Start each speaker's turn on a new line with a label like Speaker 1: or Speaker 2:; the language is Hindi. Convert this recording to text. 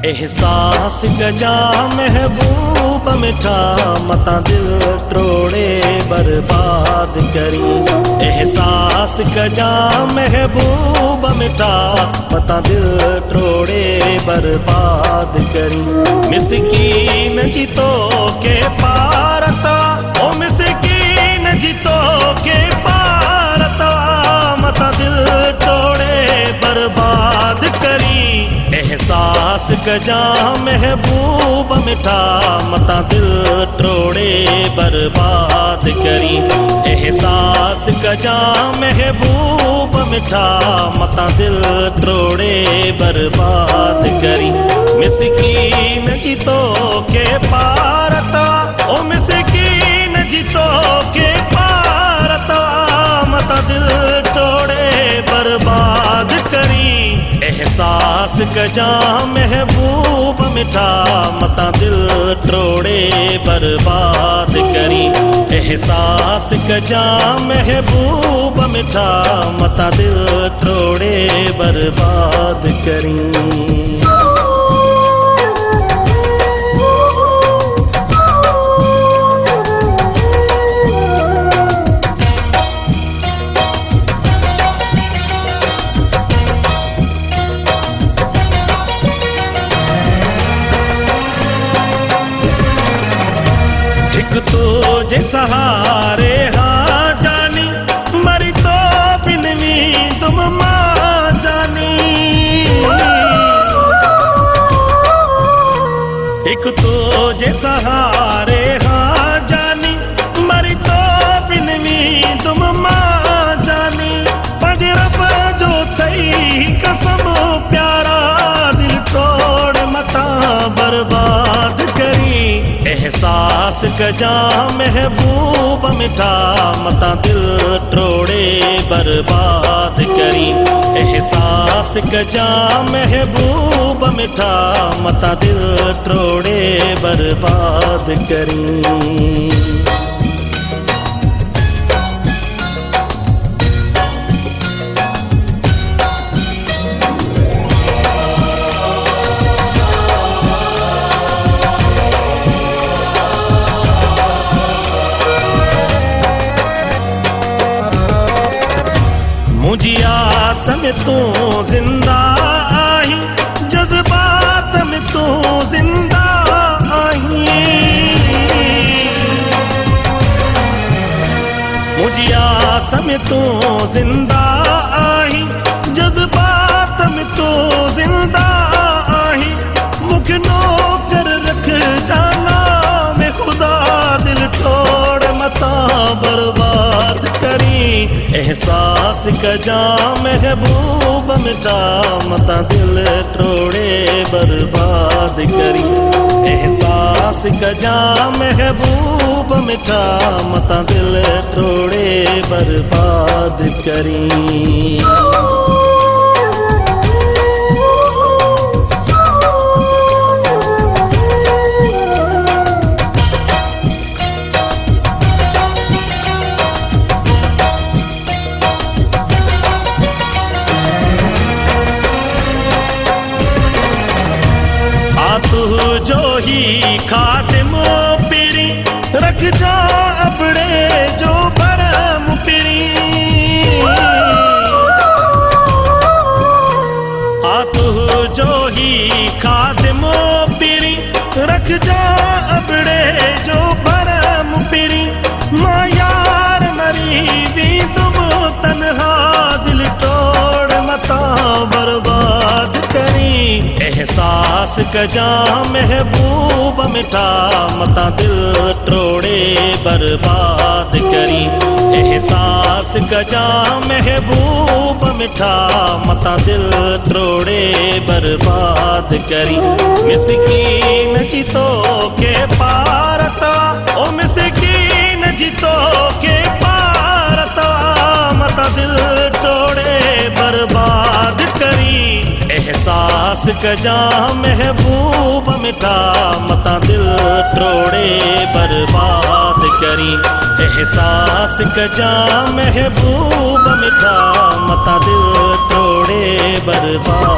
Speaker 1: एहसास गजा महबूब मिठा मता दिल टोड़े बर्बाद करी। एहसास गजा महबूब मिठा मता दिल टोड़े बर्बाद करी। मिसकीन जी तो के पारता ओ मिसकीन जी तो के पारता मता दिल टोड़े बर्बाद करी। एहसास गजा महबूब मिठा मता दिल टोड़े बर्बाद करी। एहसास गजा महबूब मिठा मता दिल टोड़े बर्बाद करी। मिसकीन जी तो के पारता ओ मिसकीन जी तो के पारता मता दिल टोड़े बर्बाद करी। एहसास गजा महबूब मिठा मता दिल टोड़े बर्बाद करी। एहसास गजा महबूब मिठा मता दिल टोड़े बर्बाद करी। तुझे सहारे हाँ जानी मरी तो बिनवी तुम माँ जानी। एक तुझे सहारे हाँ जानी मरी तो बिनवी तुम माँ जानी। पजरब जो थई कसम प्यारा दिल तोड़ मता बर्बाद करी। एहसास गजा महबूब मिठा मता दिल टोड़े बर्बाद करी। एहसास गजा महबूब मिठा मता दिल टोड़े बर्बाद करी। मुझी आस में तू जिंदा आई जज्बात में तू जिंदा आई। मुझी आस में तू जिंदा आई जज्बात में तू जिंदा आई। मुख नौकर रख जाना मैं खुदा दिल तोड़ मता बर्बाद करी। एहसास गजा महबूब मिठा मता दिल टोड़े बर्बाद करी। एहसास गजा महबूब मिठा मता दिल टोड़े बर्बाद करी। जो ही खातिमो पिरी रख जा अपने जो बरम पिरी। आ तू जो ही खातिमो पिरी रख जा अपने जो बरम पिरी। माँ यार मरी भी तुम तन्हा दिल तोड़ मता बर्बाद करी। एहसास गजा महबूब मिठा मता दिल टोड़े बर्बाद करी। एहसास गजा महबूब मिठा मता दिल टोड़े बर्बाद करी। मिसकीन जी तो के पारता ओ मिसकीन जी तो के पारता मता दिल टोड़े बर्बाद करी। एहसास गजा महबूब मिठा मता दिल टोड़े बर्बाद करी। एहसास गजा महबूब मिठा मता दिल टोड़े बर्बाद